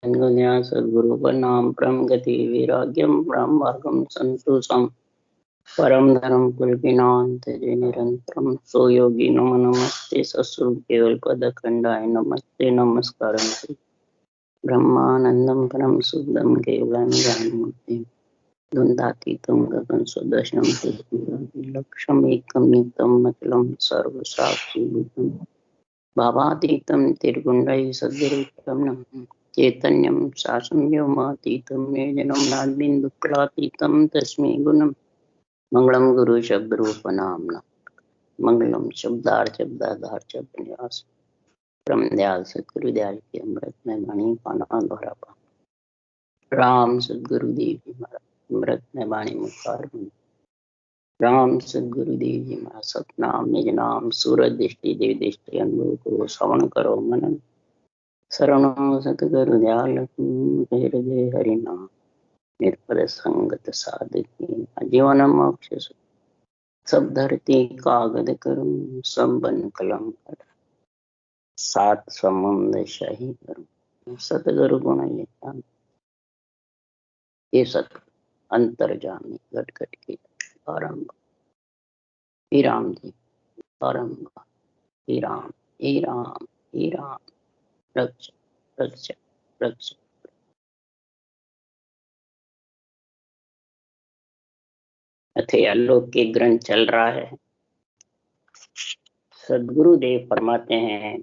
गुणया सद्गुरु नाम परम गति वैराग्यम ब्रह्म मार्गम संतोषम परम धर्म कुलपिनांत जय निरंतरम सो योगी नमो नमस्ते सत्स्वरूप केवल पद खंडाय नमस्ते नमस्कारं ब्रह्मानंदम परम शुद्धम केवलं ज्ञानमूर्ति द्वंद्वातीतं गगन सदृशं लक्ष्यम एकं नित्यं अचलं सर्वसाक्षिभूतं भावातीतं त्रिगुणैः सद्गुरुं नमः चैतन्यं शासनं व्योमातीतं योजनं नान्बिन्दुक्लातीतं तस्मै गुणं मंगलम गुरु शब्द रूप नामना मंगलम शब्दार्थ शब्दाधार शब्दन्यास परम दयाल सतगुरु दयाल की अमृत में वाणी पाना द्वारा पा राम सतगुरु देव जी महाराज अमृत में वाणी मुखार राम सतगुरु देव जी महाराज सतनाम निज नाम सूरज दृष्टि देव दृष्टि अनुभव करो श्रवण करो मनन शरणो सतगुरु दयाल हृदय हरि नाम निर्पद संगत साधकी जीवन मोक्ष सब धरती कागज करूं सब बन कलम कर सात समुद्र शाही करूं सतगुरु गुण ये सत अंतर्जामी घट घट के आरंभ ही राम जी आरंभ ही राम ही राम ही राम रक्ष रक्ष रक्ष अथे अलौकिक ग्रंथ चल रहा है। सदगुरु देव फरमाते हैं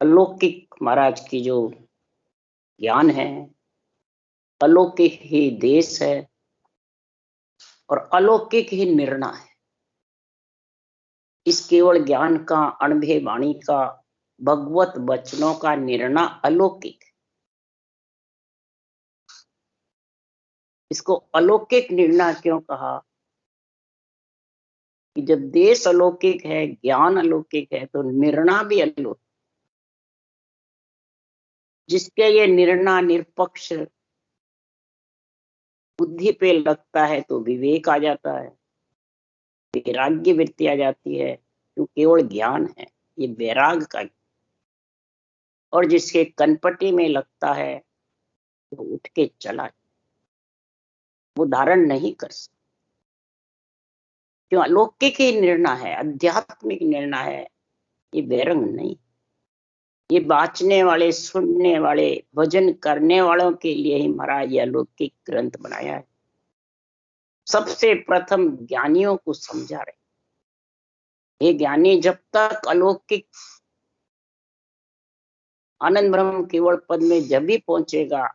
अलौकिक महाराज की जो ज्ञान है अलौकिक ही देश है और अलौकिक ही निर्णय है। इस केवल ज्ञान का अनुभव वाणी का भगवत वचनों का निर्णय अलौकिक है। इसको अलौकिक निर्णय क्यों कहा कि जब देश अलौकिक है ज्ञान अलौकिक है तो निर्णय भी अलौकिक। जिसके ये निर्णय निरपक्ष बुद्धि पे लगता है तो विवेक आ जाता है, वैराग्य वृत्ति आ जाती है। जो केवल ज्ञान है ये वैराग का, और जिसके कनपटी में लगता है तो उठ के चला, वो धारण नहीं कर सकता। क्यों? अलौकिक ही निर्णय है, आध्यात्मिक निर्णय है, ये वैरंग नहीं। ये बाँचने वाले सुनने वाले भजन करने वालों के लिए ही महाराज ये अलौकिक ग्रंथ बनाया है। सबसे प्रथम ज्ञानियों को समझा रहे। ये ज्ञानी जब तक अलौकिक आनंद ब्रह्म केवल पद में जब भी पहुंचेगा,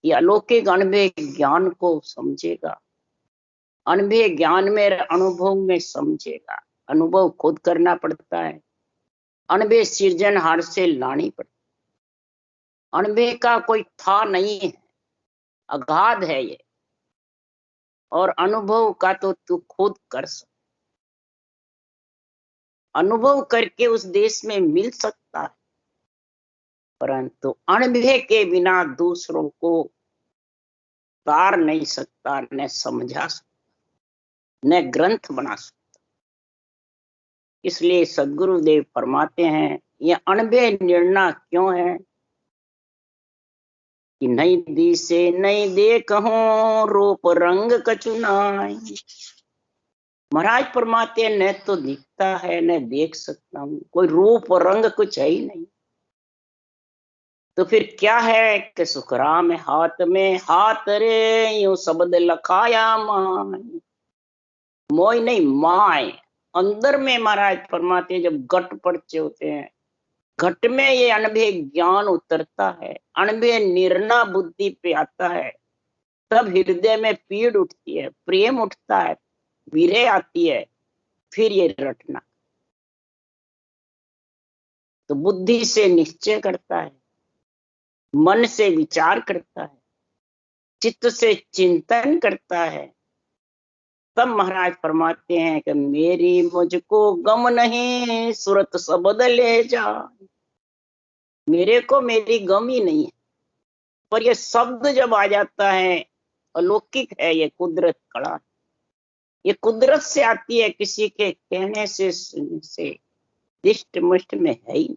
ये अलौकिक अनुभव ज्ञान को समझेगा, अनुभव ज्ञान में अनुभव में समझेगा। अनुभव खुद करना पड़ता है, अनुभव सृजनहार से लानी पड़ती। अनुभव का कोई था नहीं है, अगाध है ये, और अनुभव का तो तू खुद कर सकता। अनुभव करके उस देश में मिल सकता है, परंतु अनुभव के बिना दूसरों को तार नहीं सकता, न समझा सकता, न ग्रंथ बना सकता। इसलिए सदगुरु देव फरमाते हैं ये अनुभव निर्णय क्यों है कि नई दी से नई देखूं रूप रंग कचुनाई। महाराज फरमाते हैं न तो दिखता है न देख सकता हूं, कोई रूप रंग कुछ है ही नहीं। तो फिर क्या है कि सुखराम हाथ में हाथ रे यूं शब्द लखाया माय। मोय नहीं माय, अंदर में महाराज फरमाते हैं जब घट पर्चे होते हैं, घट में ये अनुभव ज्ञान उतरता है, अनुभव निर्णय बुद्धि पे आता है, तब हृदय में पीड़ उठती है, प्रेम उठता है, वीरे आती है, फिर ये रटना। तो बुद्धि से निश्चय करता है, मन से विचार करता है, चित्त से चिंतन करता है, तब महाराज फरमाते हैं कि मेरी मुझको गम नहीं सूरत शब्द ले जा। मेरे को मेरी गम ही नहीं है, पर ये शब्द जब आ जाता है अलौकिक है, ये कुदरत कला, ये कुदरत से आती है, किसी के कहने से सुनने से दिष्ट मुष्ट में है ही नहीं।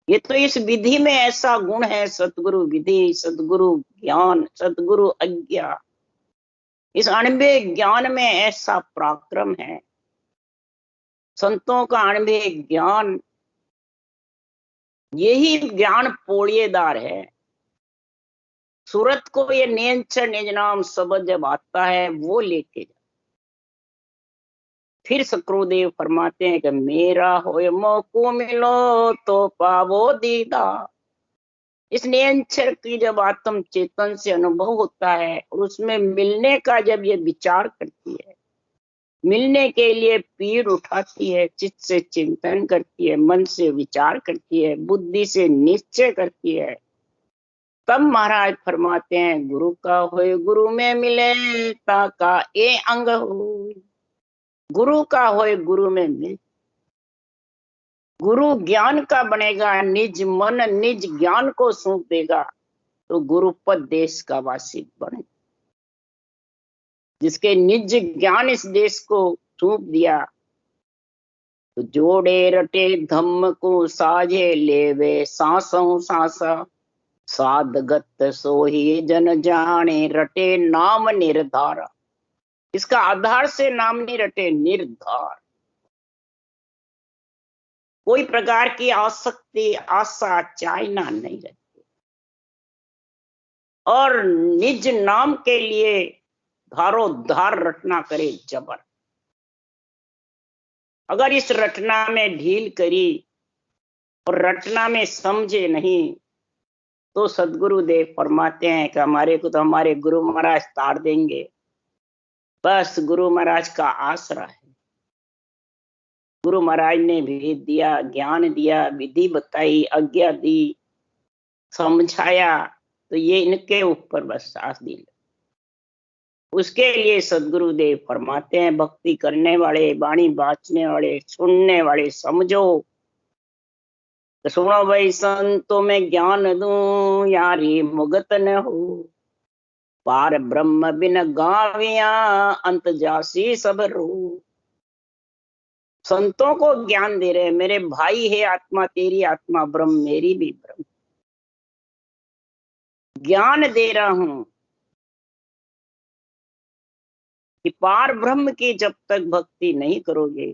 ये तो इस विधि में ऐसा गुण है, सतगुरु विधि, सतगुरु ज्ञान, सतगुरु आज्ञा। इस अणबे ज्ञान में ऐसा पराक्रम है, संतों का अणबे ज्ञान, यही ज्ञान पोड़िएदार है। सूरत को ये नियंचर निज नाम शब्द जब आता है, वो लेके जा। फिर सक्रदेव फरमाते हैं कि मेरा होए मोको मिलो तो पावो दीदा। इस नियंचर की जब आत्म चेतन से अनुभव होता है और उसमें मिलने का जब ये विचार करती है, मिलने के लिए पीर उठाती है, चित्त से चिंतन करती है, मन से विचार करती है, बुद्धि से निश्चय करती है, तब महाराज फरमाते हैं गुरु का होए गुरु में मिले ताका ए अंग हो। गुरु का होए गुरु में मिल, गुरु ज्ञान का बनेगा, निज मन निज ज्ञान को सौंप देगा तो गुरुपद देश का वासी बने। जिसके निज ज्ञान इस देश को सौंप दिया तो जोड़े रटे धम्म को साझे लेवे सांसों सांसा, साधगत सोही जन जाने रटे नाम निर्धारा। इसका आधार से नाम नहीं रटे, निर्धार। कोई प्रकार की आसक्ति आशा चाहना नहीं रहती, और निज नाम के लिए धारो धार रटना करे जबर। अगर इस रटना में ढील करी और रटना में समझे नहीं तो सदगुरु देव फरमाते हैं कि हमारे को तो हमारे गुरु महाराज तार देंगे। बस गुरु महाराज का आसरा है। गुरु महाराज ने भेद दिया, ज्ञान दिया, विधि बताई, आज्ञा दी, समझाया, तो ये इनके ऊपर बस सांस दी। उसके लिए सदगुरु देव फरमाते हैं भक्ति करने वाले, बाणी बाचने वाले, सुनने वाले समझो। तो सुनो भाई, संतों में ज्ञान दूं यारी मुगत न हो, पार ब्रह्म बिन गाविया अंत जासी सब रू। संतों को ज्ञान दे रहे, मेरे भाई है आत्मा तेरी आत्मा ब्रह्म मेरी भी ब्रह्म, ज्ञान दे रहा हूं कि पार ब्रह्म की जब तक भक्ति नहीं करोगे,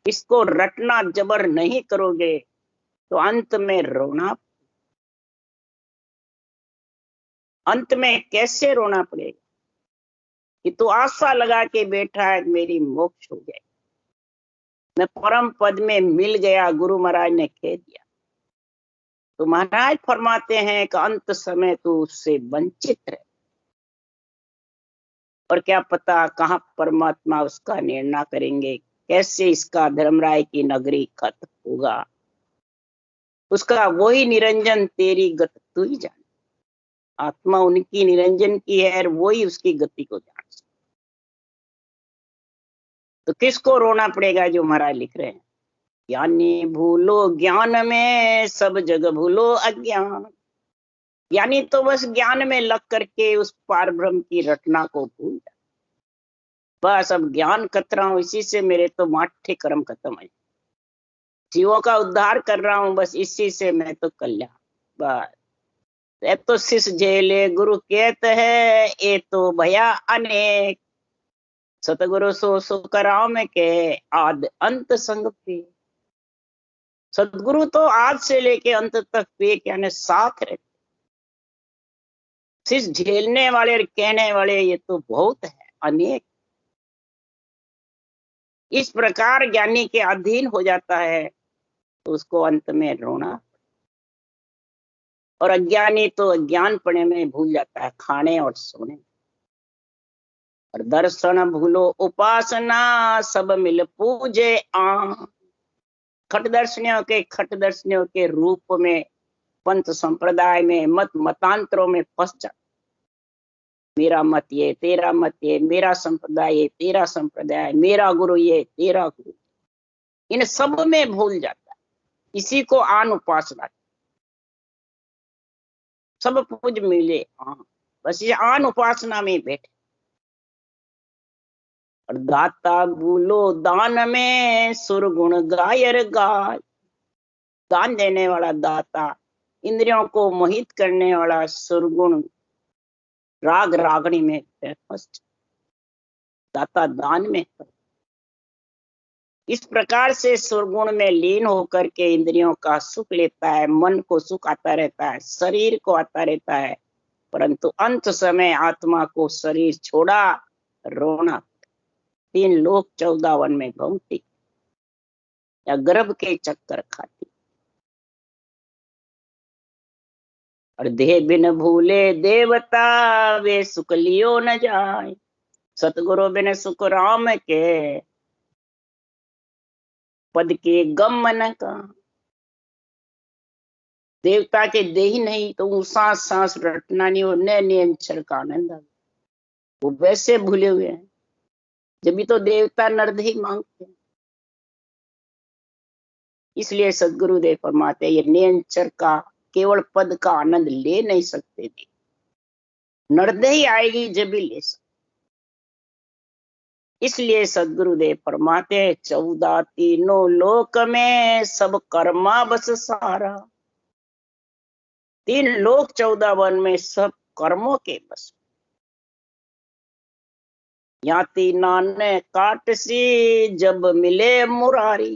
इसको रटना जबर नहीं करोगे तो अंत में रोना। अंत में कैसे रोना पड़ेगा कि तू आशा लगा के बैठा है मेरी मोक्ष हो जाए, मैं परम पद में मिल गया, गुरु महाराज ने कह दिया। तो महाराज फरमाते हैं कि अंत समय तू उससे वंचित रहे, और क्या पता कहां परमात्मा उसका निर्णय करेंगे, कैसे इसका धर्मराय की नगरी खत्म होगा। उसका वही निरंजन तेरी गति तू ही जान। आत्मा उनकी निरंजन की है, वही उसकी गति को जान। तो किसको रोना पड़ेगा? जो महाराज लिख रहे हैं, ज्ञानी भूलो ज्ञान में सब जग भूलो अज्ञान। यानी तो बस ज्ञान में लग करके उस पार ब्रह्म की रटना को भूल जा। बस अब ज्ञान कर रहा हूं, इसी से मेरे तो माठे कर्म खत्म है, जीवों का उद्धार कर रहा हूं, बस इसी से मैं तो कल्याण। बस ये तो शिष झेले गुरु कहते है, ये तो भया अनेक, सतगुरु सो सो कराम के आद अंत संग पे। सदगुरु तो आज से लेके अंत तक पेक यानी साथ रहते। शिष झेलने वाले और कहने वाले ये तो बहुत है, अनेक। इस प्रकार ज्ञानी के अधीन हो जाता है तो उसको अंत में रोना, और अज्ञानी तो अज्ञान पड़े में भूल जाता है, खाने और सोने। और दर्शन भूलो उपासना सब मिल पूजे आ। खट दर्शनियों के रूप में, पंथ संप्रदाय में, मत मतांतरों में फंस जाता। मेरा मत ये, तेरा मत ये, मेरा संप्रदाय ये, तेरा संप्रदाय, मेरा गुरु ये, तेरा गुरु, इन सब में भूल जाता है। इसी को आन उपासना, सब पूज मिले हाँ, बस ये आन उपासना में बैठे। और दाता भूलो दान में सुरगुण गायर गाय। दान देने वाला दाता, इंद्रियों को मोहित करने वाला सुरगुण, राग रागणी में मस्त, दाता दान में। इस प्रकार से सुरगुण में लीन होकर के इंद्रियों का सुख लेता है, मन को सुख आता रहता है, शरीर को आता रहता है, परंतु अंत समय आत्मा को शरीर छोड़ा रोना। 3 लोक 14 वन में घूमती या गर्भ के चक्कर खाती, और देह बिन भूले देवता वे सुख लियो न जाए। सतगुरु बिन सुख राम के पद के गम मन का। देवता के दे ही नहीं तो वो सांस सांस रटना नहीं, और नए अक्षर का आनंद आ, वो वैसे भूले हुए हैं। जब भी तो देवता नरदेही मांगते हैं। इसलिए सदगुरुदेव फरमाते ये नियंचर का केवल पद का आनंद ले नहीं सकते थे, नरदेही आएगी जब भी ले सकते। इसलिए सदगुरुदेव फरमाते 14 तीनों लोक में सब कर्मा बस सारा। 3 लोक 14 वन में सब कर्मों के बस। याति नाने काट सी जब मिले मुरारी,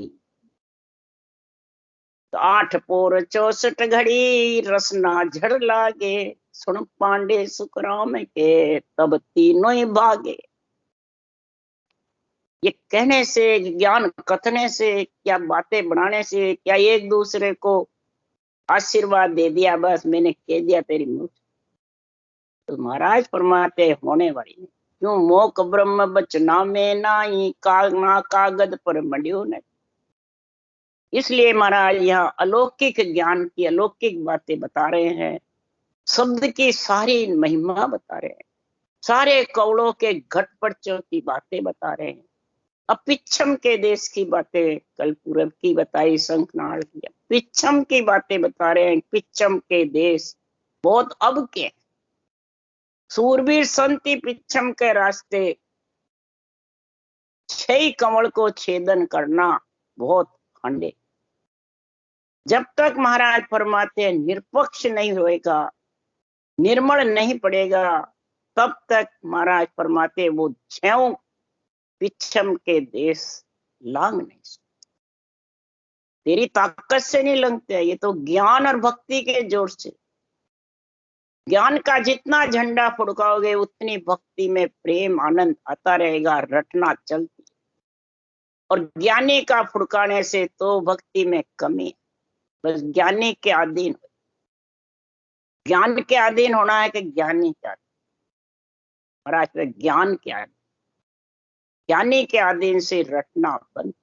तो 8 पोर 64 घड़ी रसना झड़ लागे। सुन पांडे सुखराम के तब तीनों ही भागे। ये कहने से, ज्ञान कथने से, क्या बातें बनाने से, क्या एक दूसरे को आशीर्वाद दे दिया बस मैंने कह दिया तेरी मुँह, तो महाराज फरमाते होने वाली नहीं। क्यों मोक ब्रह्म बचना में नाई ना कागद पर मड्यो नहीं। इसलिए महाराज यहाँ अलौकिक ज्ञान की अलौकिक बातें बता रहे हैं, शब्द की सारी महिमा बता रहे हैं, सारे कौड़ों के घट पर्चों की बातें बता रहे हैं। अब पिछम के देश की बातें कल पूरब की बताई, शंखनाल की, पिछम की बातें बता रहे हैं। पिछम के देश बहुत अब के सूरवीर संति पिछम के रास्ते 6 कमल को छेदन करना बहुत खंडे। जब तक महाराज फरमाते निरपक्ष नहीं होएगा, निर्मल नहीं पड़ेगा, तब तक महाराज फरमाते वो 6 पिछम के देश लांग नहीं सकते। तेरी ताकत से नहीं लंघते, ये तो ज्ञान और भक्ति के जोर से। ज्ञान का जितना झंडा फुड़काओगे उतनी भक्ति में प्रेम आनंद आता रहेगा, रटना चलती। और ज्ञानी का फुड़काने से तो भक्ति में कमी है। बस ज्ञानी के अधीन, ज्ञान के अधीन होना है कि ज्ञानी के अधीन। महाराज ज्ञान के अधीन, ज्ञानी के अधीन से रटना बंद।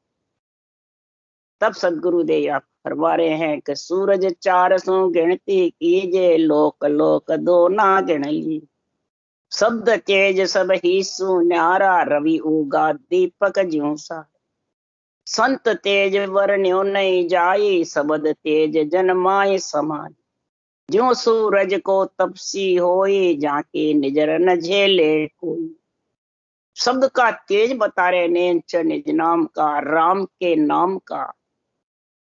तब सदगुरुदेव आप फरमा रहे हैं कि सूरज 400 गिनती कीजे, लोक लोक दो ना गिन ली। शब्द तेज सब ही सुन्यारा, रवि उगा दीपक ज्यों सा। संत तेज वर्ण्यो नहीं जाई, शब्द तेज जन्माए समान। ज्यों सूरज को तपसी होई, जाके निजर न झेले कोई। शब्द का तेज बता रहे ने निज नाम का, राम के नाम का।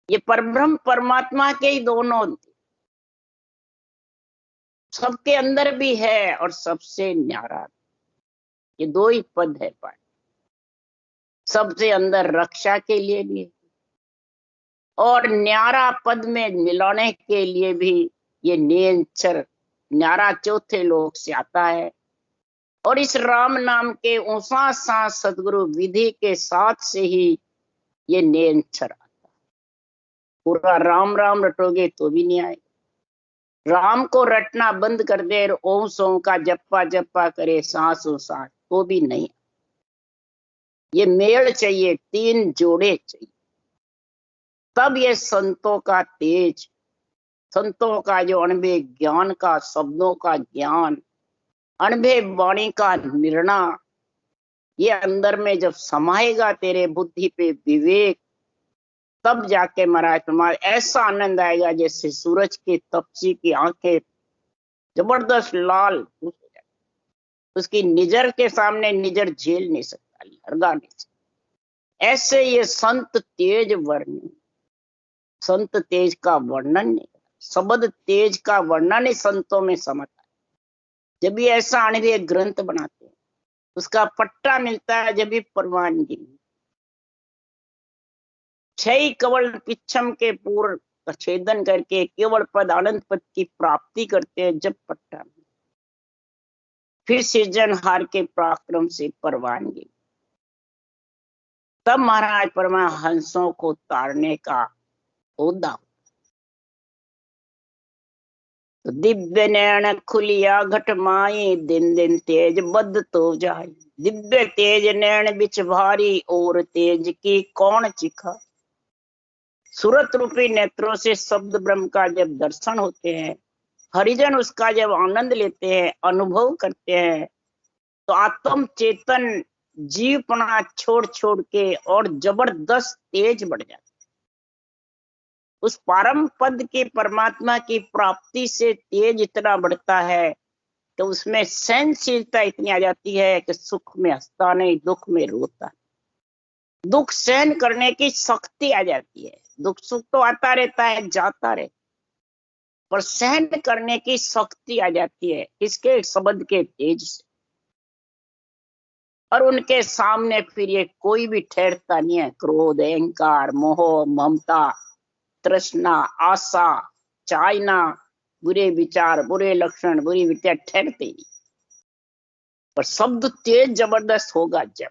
ये परब्रह्म परमात्मा के ही दोनों, सबके अंदर भी है और सबसे न्यारा। ये 2 ही पद है पाठ। सबसे अंदर रक्षा के लिए भी और न्यारा पद में मिलाने के लिए भी। ये नियंचर न्यारा चौथे लोक से आता है। और इस राम नाम के ऊंसा सांस सदगुरु विधि के साथ से ही ये नियंचर आता है। पूरा राम राम रटोगे तो भी नहीं आएगा। राम को रटना बंद कर दे, ओम सोम का जप्पा जप्पा करे सांसों सांस, तो भी नहीं। ये मेल चाहिए, 3 जोड़े चाहिए, तब ये संतों का तेज, संतों का जो अणबे ज्ञान का, शब्दों का ज्ञान, अणबे वाणी का निर्णय, ये अंदर में जब समाएगा तेरे बुद्धि पे विवेक, तब जाके महाराज तुम्हारे ऐसा आनंद आएगा जैसे सूरज की तपसी की आंखें जबरदस्त लाल, उसकी निजर के सामने निजर झेल नहीं सकता, लड़गा नहीं सकता। ऐसे ये संत तेज वर्ण, संत तेज का वर्णन नहीं, शब्द तेज का वर्णन ही संतों में समझता है। जब भी ऐसा अणिवीय ग्रंथ बनाते हैं, उसका पट्टा मिलता है जब भी परवानगी। छह कवल पिछम के पूर्व का छेदन करके केवल पद आनंद पद की प्राप्ति करते हैं जब पट्टा, फिर सृजनहार के पराक्रम से परवानगी, तब महाराज परमहंसों को तारने का होदा। तो दिव्य नैन खुलिया घट माई, दिन दिन तेज बद तो जाई। दिव्य तेज नैन बिच भारी, और तेज की कौन चिखा। सूरत रूपी नेत्रों से शब्द ब्रह्म का जब दर्शन होते हैं, हरिजन उसका जब आनंद लेते हैं, अनुभव करते हैं, तो आत्म चेतन जीवपना छोड़ छोड़ के और जबरदस्त तेज बढ़ जाता है। उस परम पद के परमात्मा की प्राप्ति से तेज इतना बढ़ता है तो उसमें सहनशीलता इतनी आ जाती है कि सुख में हंसता नहीं, दुख में रोता है। दुख सहन करने की शक्ति आ जाती है। दुख सुख तो आता रहता है, जाता रहता, पर सहन करने की शक्ति आ जाती है इसके शब्द के तेज से। और उनके सामने फिर ये कोई भी ठहरता नहीं है। क्रोध, अहंकार, मोह, ममता, तृष्णा, आशा, चाहना, बुरे विचार, बुरे लक्षण, बुरी विद्या ठहरते नहीं। पर शब्द तेज जबरदस्त होगा जब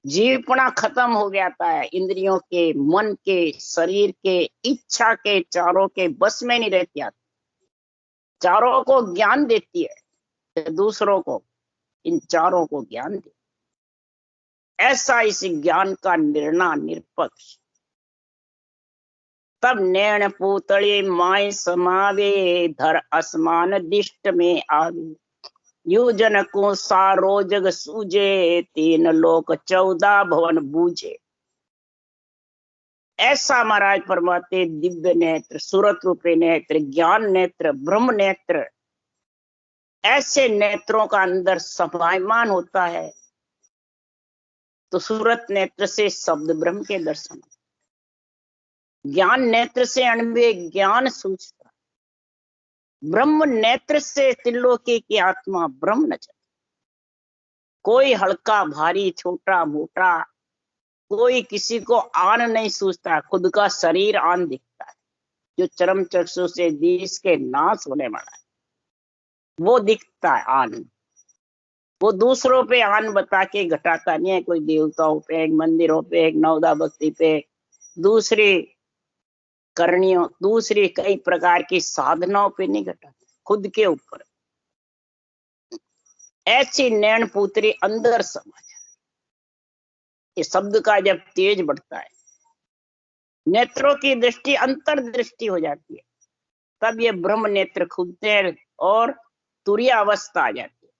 जीवपना खत्म हो जाता है, इंद्रियों के, मन के, शरीर के, इच्छा के, चारों के बस में नहीं रहती आती। चारों को ज्ञान देती है, दूसरों को, इन चारों को ज्ञान दे। ऐसा इस ज्ञान का निर्णय निरपक्ष। तब नैन पूतली माय समावे, धर आसमान दिष्ट में आवे। यू जन को सारो जग सूझे, तीन लोक 14 भवन बूझे। ऐसा महाराज फरमाते दिव्य नेत्र, सूरत रूपे नेत्र, ज्ञान नेत्र, ब्रह्म नेत्र, ऐसे नेत्रों का अंदर समायमान होता है तो सूरत नेत्र से शब्द ब्रह्म के दर्शन, ज्ञान नेत्र से अणुवे ज्ञान सूझता, ब्रह्म नेत्र से त्रिलोकी की आत्मा ब्रह्म नजर। कोई हल्का भारी, छोटा मोटा, कोई किसी को आन नहीं सूझता, खुद का शरीर आन दिखता है। जो चरम चक्षु से देश के नाश होने वाला है वो दिखता है आन। वो दूसरों पे आन बता के घटाता नहीं है। कोई देवताओं पे, मंदिरों पे, नवदा भक्ति पे, दूसरी करणियों, दूसरी कई प्रकार की साधनाओं पे नहीं घटाता, खुद के ऊपर। ऐसी नैन पुत्री अंदर समा जाए। ये शब्द का जब तेज बढ़ता है, नेत्रों की दृष्टि अंतर दृष्टि हो जाती है, तब ये ब्रह्म नेत्र खुलते हैं और तुरीय अवस्था आ जाती है।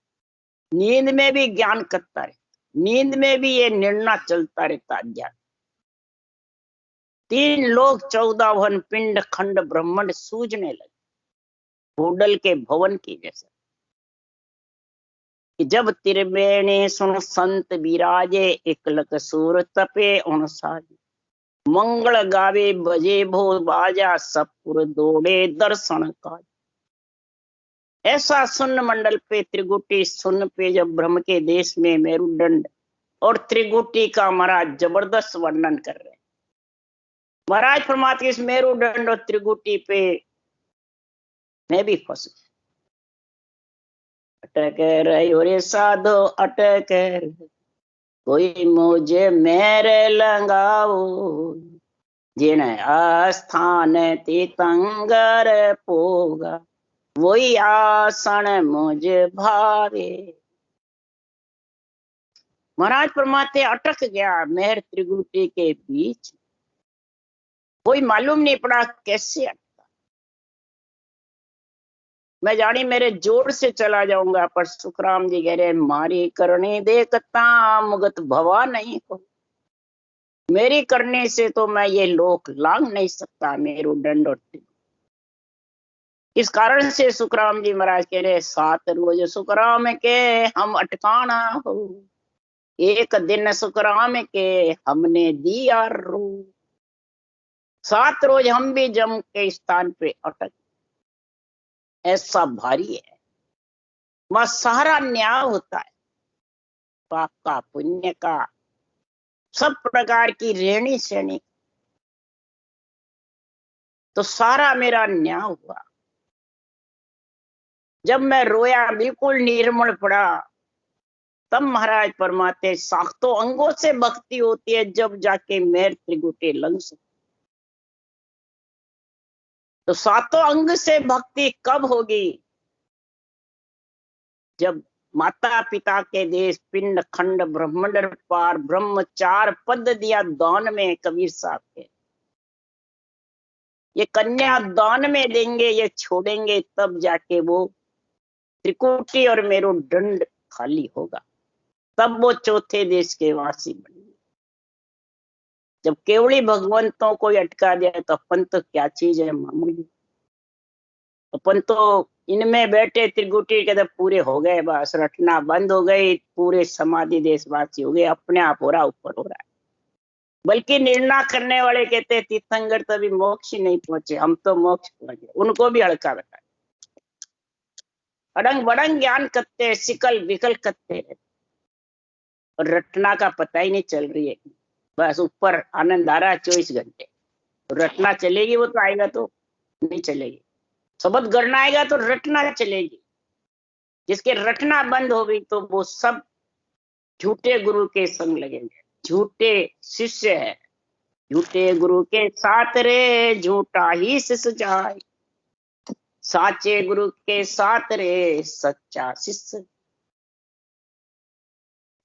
नींद में भी ज्ञान करता रहता, नींद में भी ये निर्णय चलता रहता ज्ञान। 3 लोक 14 भवन पिंड खंड ब्रह्मांड सूझने लगे, होडल के भवन की जैसा। कि जब त्रिवेणी सुन संत विराजे, एकलक सूर तपे अनुसाजे। मंगल गावे बजे भो बाजा, सपुर दौड़े दर्शन काज। ऐसा सुन्न मंडल पे त्रिगुटी सुन पे जब ब्रह्म के देश में मेरुदंड और त्रिगुटी का महाराज जबरदस्त वर्णन कर रहे हैं। महाराज फरमाते इस मेरुदंड और त्रिगुटी पे मैं भी फंस गया। अटक रहो रे साधो अटक, कोई मुझे मेरे लंगाओ। जिन आस्थान तीतंगर पोगा, वही आसन मुझे भावे। महाराज परमात्मा अटक गया मेहर त्रिगुटी के बीच, कोई मालूम नहीं पड़ा कैसे अटका। मैं जानी मेरे जोर से चला जाऊंगा, पर सुखराम जी कह रहे मारी करनी देखता मुगत भवा नहीं हो। मेरी करने से तो मैं ये लोक लांग नहीं सकता, मेरुदंड और इस कारण से सुखराम जी महाराज कह रहे 7 रोज सुखराम के हम अटकाना हो, एक दिन सुखराम के हमने दिया रो। 7 रोज हम भी जम के स्थान पे अटक, ऐसा भारी है। वहां सारा न्याय होता है, पाप का, पुण्य का, सब प्रकार की रेणी श्रेणी। तो सारा मेरा न्याय हुआ। जब मैं रोया, बिल्कुल निर्मल पड़ा, तब महाराज परमाते सातों अंगों से भक्ति होती है, जब जाके मेर त्रिगुटे लंघ सकते। तो सातों अंग से भक्ति कब होगी? जब माता पिता के देश, पिंड खंड ब्रह्मंड पार, ब्रह्मचार पद दिया दान में कबीर साहब के। ये कन्या दान में देंगे, ये छोड़ेंगे, तब जाके वो त्रिकुटी और मेरो दंड खाली होगा, तब वो चौथे देश के वासी बनेंगे। जब केवली भगवंतों को अटका दिया तो अपन तो क्या चीज है, मामूली। अपन तो इनमें बैठे त्रिकुटी के तो पूरे हो गए, बस रटना बंद हो गई, पूरे समाधि देशवासी हो गए, अपने आप हो रहा, ऊपर हो रहा है। बल्कि निर्णय करने वाले कहते तीर्थंकर तो अभी मोक्ष ही नहीं पहुंचे, हम तो मोक्ष पहुंच गए। उनको भी हल्का बताए, अड़ंग बड़ंग ज्ञान करते, सिकल विकल करते, और रटना का पता ही नहीं चल रही है। बस ऊपर आनंद आ रहा है 24 घंटे। तो रटना चलेगी, वो तो आएगा तो नहीं चलेगी। शब्द गढ़ना आएगा तो रटना चलेगी। जिसके रटना बंद हो गई तो वो सब झूठे गुरु के संग लगेंगे, झूठे शिष्य है। झूठे गुरु के साथ रे झूठा ही शिष्य जाए, साचे गुरु के साथ रे सच्चा शिष्य।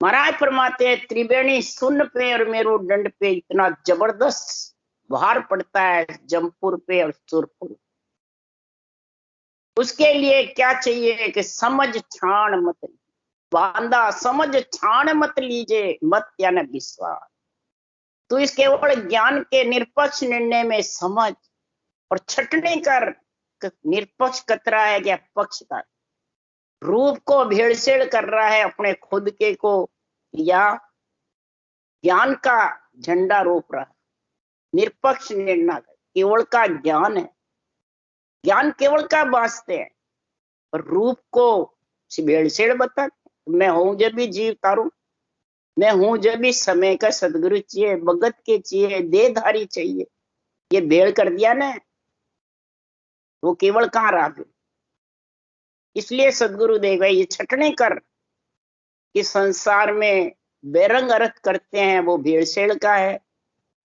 महाराज फरमाते हैं त्रिवेणी सुन पे और मेरुदंड पे इतना जबरदस्त भार पड़ता है, जमपुर पे और सुरपुर। उसके लिए क्या चाहिए कि समझ ठाण मत, बांधा समझ ठाण मत लीजिए, मत यानी विश्वास। तो इस केवल ज्ञान के निरपक्ष निर्णय में समझ और छटनी कर, निरपक्ष कतरा है क्या पक्ष का, रूप को भेड़सेड़ कर रहा है अपने खुद के को, या ज्ञान का झंडा रोप रहा है। निरपक्ष निर्णय केवल का ज्ञान है, ज्ञान केवल का वास्ते है, और रूप को भेड़सेड़ बता। मैं हूं जब भी जीव तारू, मैं हूं जब भी समय का सदगुरु चाहिए, भगत के चाहिए, देहधारी चाहिए, ये भेड़ कर दिया ना, वो केवल कहां रहा फिर। इसलिए सदगुरु देव ये छटने कर कि संसार में बेरंग अर्थ करते हैं वो भेड़सेड़ का है।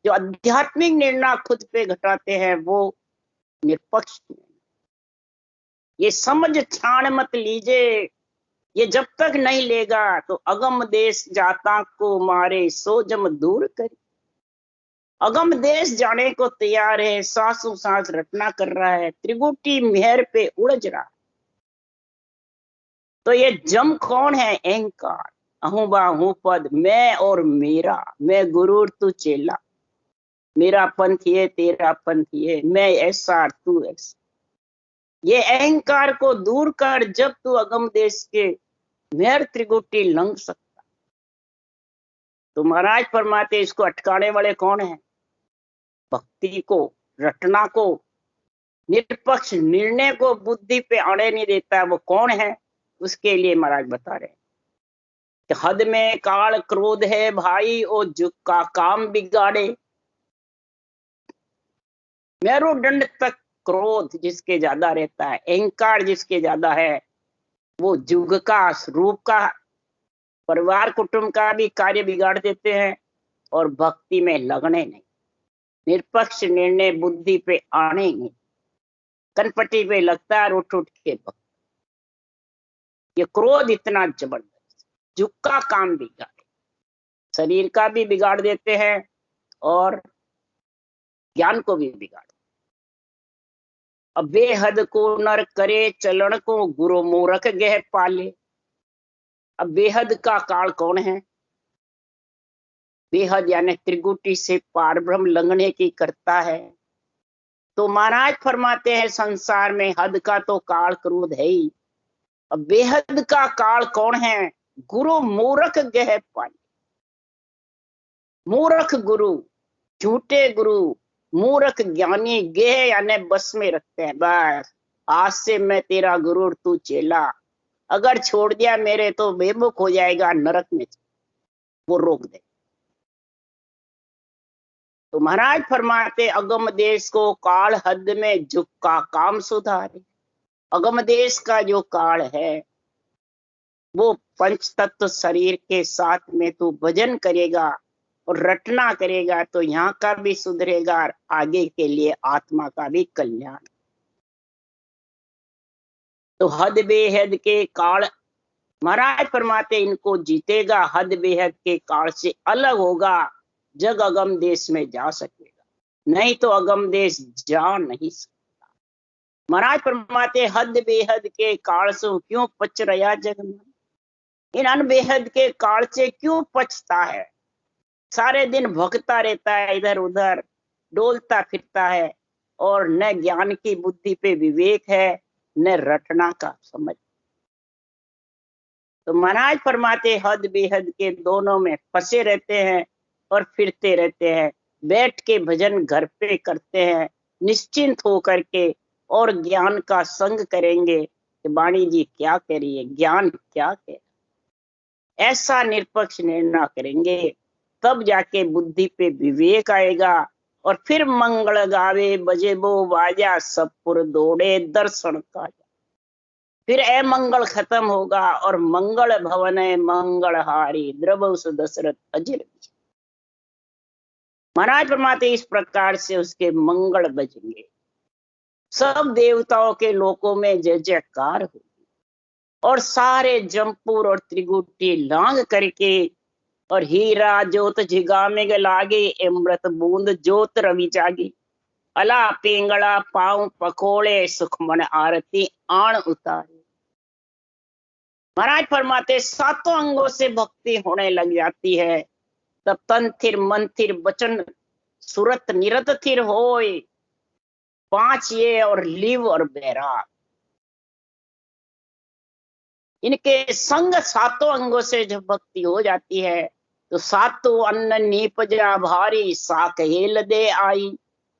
जो आध्यात्मिक निर्णय खुद पे घटाते हैं वो निरपक्ष। ये समझ छाण मत लीजिए, ये जब तक नहीं लेगा तो अगम देश जाता को मारे सो जम दूर करी। अगम देश जाने को तैयार है, सांसों सांस रटना कर रहा है, त्रिगुटी मेहर पे उड़ज रहा। तो ये जम कौन है? अहंकार, अहूं बाहू पद, मैं और मेरा, मैं गुरु तू चेला, मेरा पंथ ये तेरा पंथ ये, मैं ऐसा तू ऐसा। ये अहंकार को दूर कर, जब तू अगम देश के मेहर त्रिगुटी लंघ सकता। तो महाराज फरमाते इसको अटकाने वाले कौन है? भक्ति को, रटना को, निरपक्ष निर्णय को बुद्धि पे आने नहीं देता। वो कौन है? उसके लिए महाराज बता रहे हैं कि हद में काल क्रोध है भाई, ओ जुग का काम बिगाड़े। मेरुदंड तक क्रोध जिसके ज्यादा रहता है, अहंकार जिसके ज्यादा है, वो जुग का, रूप का, परिवार कुटुंब का भी कार्य बिगाड़ देते हैं, और भक्ति में लगने नहीं, निरपक्ष निर्णय बुद्धि पे आने नहीं, कनपट्टी पे लगता है उठ उठ के भक्त। ये क्रोध इतना जबरदस्त, जुग का काम बिगाड़े, शरीर का भी बिगाड़ देते हैं और ज्ञान को भी बिगाड़। अब बेहद को नर करे चलन को, गुरु मूर्ख गह पाले। अब बेहद का काल कौन है? बेहद यानी त्रिगुटी से पार ब्रह्म लंघने की करता है। तो महाराज फरमाते हैं संसार में हद का तो काल क्रोध है ही, अब बेहद का काल कौन है? गुरु मूर्ख गह पाले। मूर्ख गुरु, झूठे गुरु, मूर्ख ज्ञानी गेह यानी बस में रखते हैं, बस आज से मैं तेरा गुरु तू चेला, अगर छोड़ दिया मेरे तो बेमुख हो जाएगा नरक में, वो रोक दे। तो महाराज फरमाते अगम देश को काल हद में झुका काम सुधारे। अगम देश का जो काल है वो पंच तत्व शरीर के साथ में तू भजन करेगा और रटना करेगा तो यहाँ का भी सुधरेगा और आगे के लिए आत्मा का भी कल्याण। तो हद बेहद के काल, महाराज फरमाते इनको जीतेगा, हद बेहद के काल से अलग होगा, जग अगम देश में जा सकेगा, नहीं तो अगम देश जा नहीं सकता। महाराज फरमाते हद बेहद के काल से क्यों पच रहा जग में, इन अनबेहद के काल से क्यों पचता है, सारे दिन भगता रहता है, इधर उधर डोलता फिरता है, और न ज्ञान की बुद्धि पे विवेक है न रटना का समझ। तो महाराज फरमाते हद बेहद के दोनों में फंसे रहते हैं और फिरते रहते हैं, बैठ के भजन घर पे करते हैं निश्चिंत होकर के, और ज्ञान का संग करेंगे कि वाणी जी क्या कह रही है, ज्ञान क्या कह रही है, ऐसा निष्पक्ष निर्णय करेंगे, तब जाके बुद्धि पे विवेक आएगा। और फिर मंगल गावे बजे वो बाजा, सब पुर दौड़े दर्शन का, फिर अमंगल खत्म होगा और मंगल भवन मंगल हारी द्रवस दशरथ अजर। महाराज फरमाते इस प्रकार से उसके मंगल बजेंगे, सब देवताओं के लोकों में जय जयकार होगी, और सारे जमपुर और त्रिगुटी लांग करके, और हीरा जोत झिगा में लागे, अमृत बूंद जोत रवि जागी, अला पिंगला पाँव पकोड़े, सुखमन आरती आण उतारे। महाराज फरमाते सातों अंगों से भक्ति होने लग जाती है, तब तन थिर मन थिर वचन सुरत निरत थिर होय, पांच ये और लिव और बैराग, इनके संग सातों अंगों से जब भक्ति हो जाती है तो सातों अन्न नीपजा भारी, साक हेल दे आई,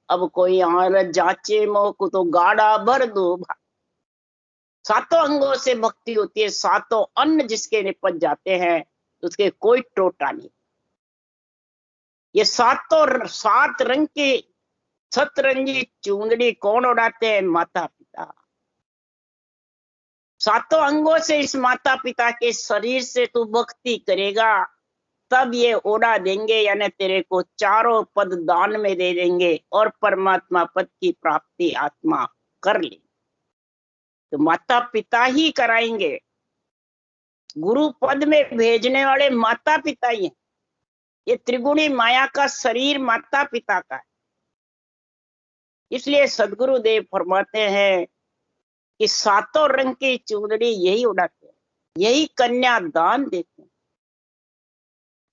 अब कोई आर जाचे मोह को तो गाड़ा भर दो भाई। सातों अंगों से भक्ति होती है, सातों अन्न जिसके निपट जाते हैं उसके कोई टोटा नहीं। ये सातों सात रंग की सतरंगी चुंदड़ी कौन उड़ाते हैं, माता पिता। सातों अंगों से इस माता पिता के शरीर से तू भक्ति करेगा तब ये उड़ा देंगे, यानी तेरे को चारों पद दान में दे देंगे और परमात्मा पद की प्राप्ति आत्मा कर ले। तो माता पिता ही कराएंगे, गुरु पद में भेजने वाले माता पिता ही हैं। ये त्रिगुणी माया का शरीर माता पिता का है। इसलिए सदगुरु देव फरमाते हैं कि सातों रंग की चुनरी यही उड़ाते हैं, यही कन्या दान देते हैं।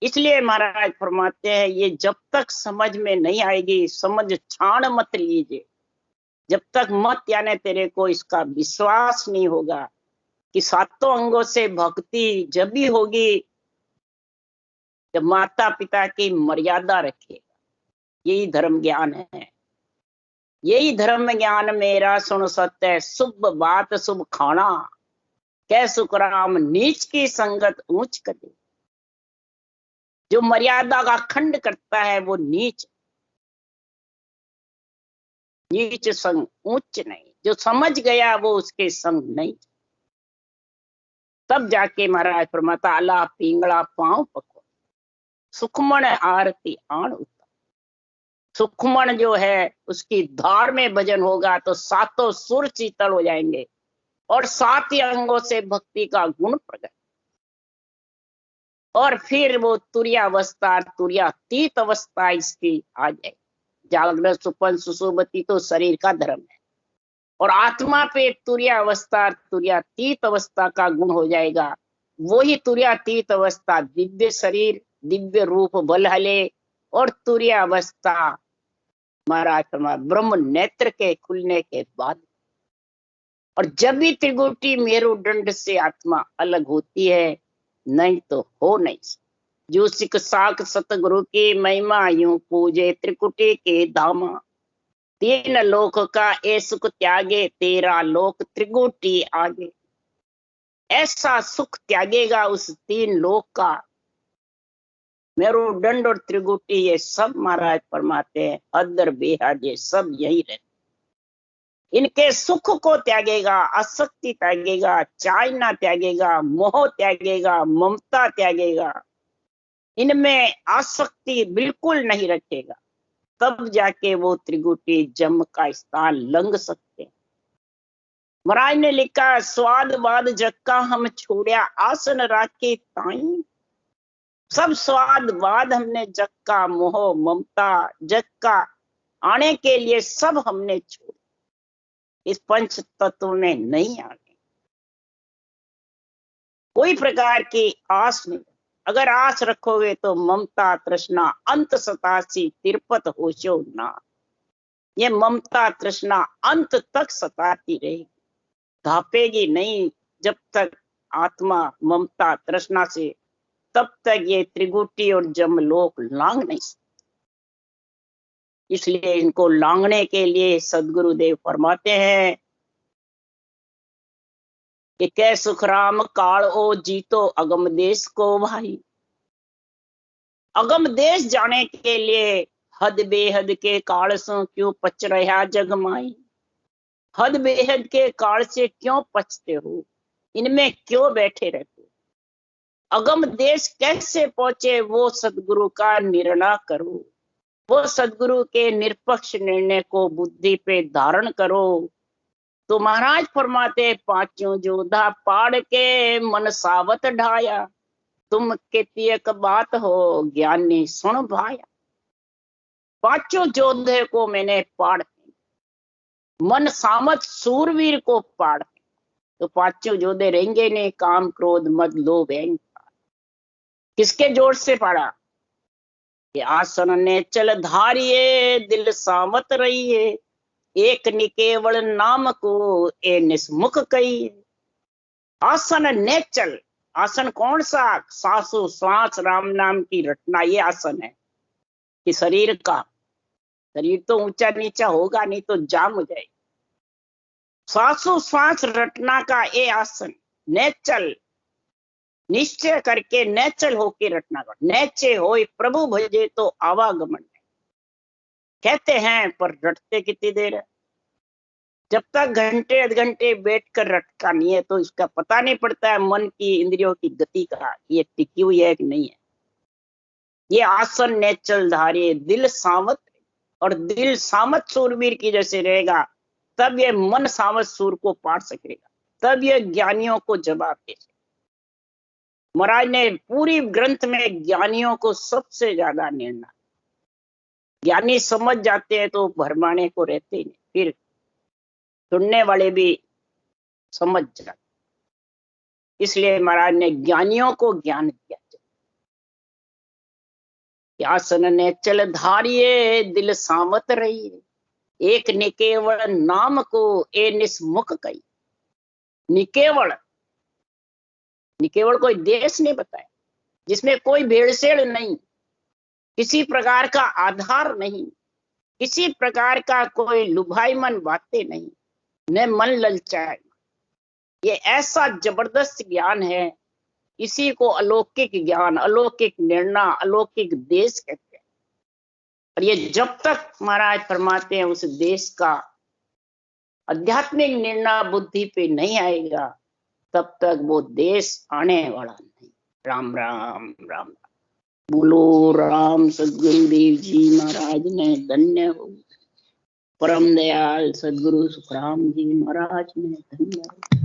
इसलिए महाराज फरमाते हैं ये जब तक समझ में नहीं आएगी, समझ छाण मत लीजिए, जब तक मत यानी तेरे को इसका विश्वास नहीं होगा कि सातों अंगों से भक्ति जब भी होगी जब माता पिता की मर्यादा रखेगा। यही धर्म ज्ञान है, यही धर्म ज्ञान मेरा सुन सत्य, शुभ बात शुभ खाना, कै सुखराम नीच की संगत ऊंच करे। जो मर्यादा का खंड करता है वो नीच, नीच संग ऊंच नहीं, जो समझ गया वो उसके संग नहीं। तब जाके महाराज फरमाता अला पिंगला पांव पको, सुखमण आरती आण उतार। सुखमण जो है उसकी धार में भजन होगा तो सातों सुर शीतल हो जाएंगे और सात ही अंगों से भक्ति का गुण प्रकट, और फिर वो तुर्यावस्था तुर्यातीत अवस्था इसकी आ जाए। जागरण सुपन सुसुबती तो शरीर का धर्म है, और आत्मा पे तुर्यावस्था तुर्यातीत अवस्था का गुण हो जाएगा। वही तुर्यातीत अवस्था दिव्य शरीर दिव्य रूप बल हले, और तुर्यावस्था महाराज ब्रह्म नेत्र के खुलने के बाद, और जब भी त्रिगुटी मेरुदंड से आत्मा अलग होती है, नहीं तो हो नहीं सकती। जो सिख साख सतगुरु की महिमा, यूं पूजे त्रिकुटी के धामा। तीन लोक का ए सुख त्यागे, तेरा लोक त्रिकुटी आगे। ऐसा सुख त्यागेगा उस तीन लोक का, मेरुदंड और त्रिकुटी ये सब महाराज फरमाते हैं, अदर बेहद ये सब यही रहते। इनके सुख को त्यागेगा, आसक्ति त्यागेगा, चाहना त्यागेगा, मोह त्यागेगा, ममता त्यागेगा, इनमें आसक्ति बिल्कुल नहीं रखेगा, तब जाके वो त्रिकुटी जम का स्थान लंघ सकते हैं। महाराज ने लिखा, स्वाद बाद जक्का हम छोड़िया, आसन राखे ताई। सब स्वाद बाद हमने जक्का, मोह ममता जक्का आने के लिए सब हमने छोड़, इस पंच तत्व में नहीं आने, कोई प्रकार की आस नहीं। अगर आस रखोगे तो ममता तृष्णा अंत सतासी, तिरपत होशो ना। ये ममता तृष्णा अंत तक सताती रहेगी, धापेगी नहीं जब तक आत्मा ममता तृष्णा से, तब तक ये त्रिकुटी और जमलोक लांग नहीं सकते। इसलिए इनको लांगने के लिए सदगुरुदेव फरमाते हैं कि कै सुख राम काल ओ जीतो, अगम देश को भाई। अगम देश जाने के लिए हद बेहद के काल से क्यों पच रहा जग माई। हद बेहद के काल से क्यों पचते हो, इनमें क्यों बैठे रहते हो। अगम देश कैसे पहुंचे, वो सदगुरु का निर्णय करो, वो सदगुरु के निरपक्ष निर्णय को बुद्धि पे धारण करो। तो महाराज फरमाते, पांचों जोधा पाड़ के मन सावत ढाया, तुम केती एक बात हो ज्ञानी सुन भाया। पांचों जोधे को मैंने पाड़, मन सामत सूरवीर को पाड़, तो पांचों जोधे रहेंगे नहीं, काम क्रोध मद लोभ अहंकार। किसके जोर से पाड़ा, कि आसन ने चल धारिये, दिल सामत रहिए, एक निकेवल नाम को ए निस्मुख कही। आसन ने चल, आसन कौन सा, सांसों श्वास राम नाम की रटना, ये आसन है कि शरीर का, शरीर तो ऊंचा नीचा होगा नहीं तो जाम हो जाएगी। श्वासों श्वास रटना का ये आसन, नेचल निश्चय करके नेचल होके रटना का। नेचे होए प्रभु भजे तो आवागमन कहते हैं, पर रटते कितनी देर है। जब तक घंटे घंटे बैठकर रटका नहीं है तो इसका पता नहीं पड़ता है मन की इंद्रियों की गति का, ये टिकी हुई है कि नहीं है। ये आसन नेचल धारे, दिल सामत, और दिल सामत सूरवीर की जैसे रहेगा, तब ये मन सामत सूर को पार सकेगा, तब ये ज्ञानियों को जवाब दे सकेगा। महाराज ने पूरी ग्रंथ में ज्ञानियों को सबसे ज्यादा निर्णय, ज्ञानी समझ जाते हैं तो भरमाने को रहते नहीं, फिर सुनने वाले भी समझ जाते। इसलिए महाराज ने ज्ञानियों को ज्ञान दिया। आसन ने चल धारिये, दिल सामत रहिए, एक निकेवल नाम को ए निस्मुख कही। निकेवल, निकेवल कोई देश नहीं बताया, जिसमें कोई भेड़सेड़ नहीं, किसी प्रकार का आधार नहीं, किसी प्रकार का कोई लुभाईमन बातें नहीं, न मन ललचाए। ये ऐसा जबरदस्त ज्ञान है, इसी को अलौकिक ज्ञान, अलौकिक निर्णय, अलौकिक देश कहते हैं। और ये जब तक महाराज फरमाते हैं उस देश का आध्यात्मिक निर्णय बुद्धि पे नहीं आएगा, तब तक वो देश आने वाला नहीं। राम राम राम राम। बोलो राम सदगुरुदेव जी महाराज ने धन्य हो। परम दयाल सदगुरु सुखराम जी महाराज ने धन्य हो।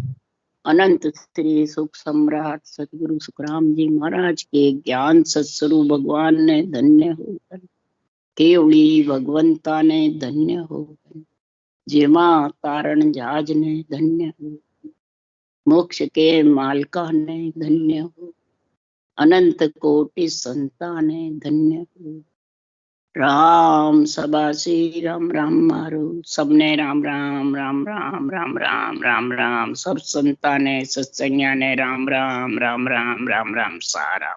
अनंत श्री सुख सम्राट सदगुरु सुखराम जी महाराज के ज्ञान सत्स्वरूप भगवान ने धन्य हो। केवली भगवंता ने धन्य हो। जेमा तारण जहाज ने धन्य हो। मोक्ष के मालका ने धन्य हो। अनंत कोटि संता ने धन्य हो। राम सभा श्री राम राम मारो, सबने राम राम राम राम राम राम राम राम, सब संता ने सत्संज्ञा ने राम राम राम राम राम राम सारा।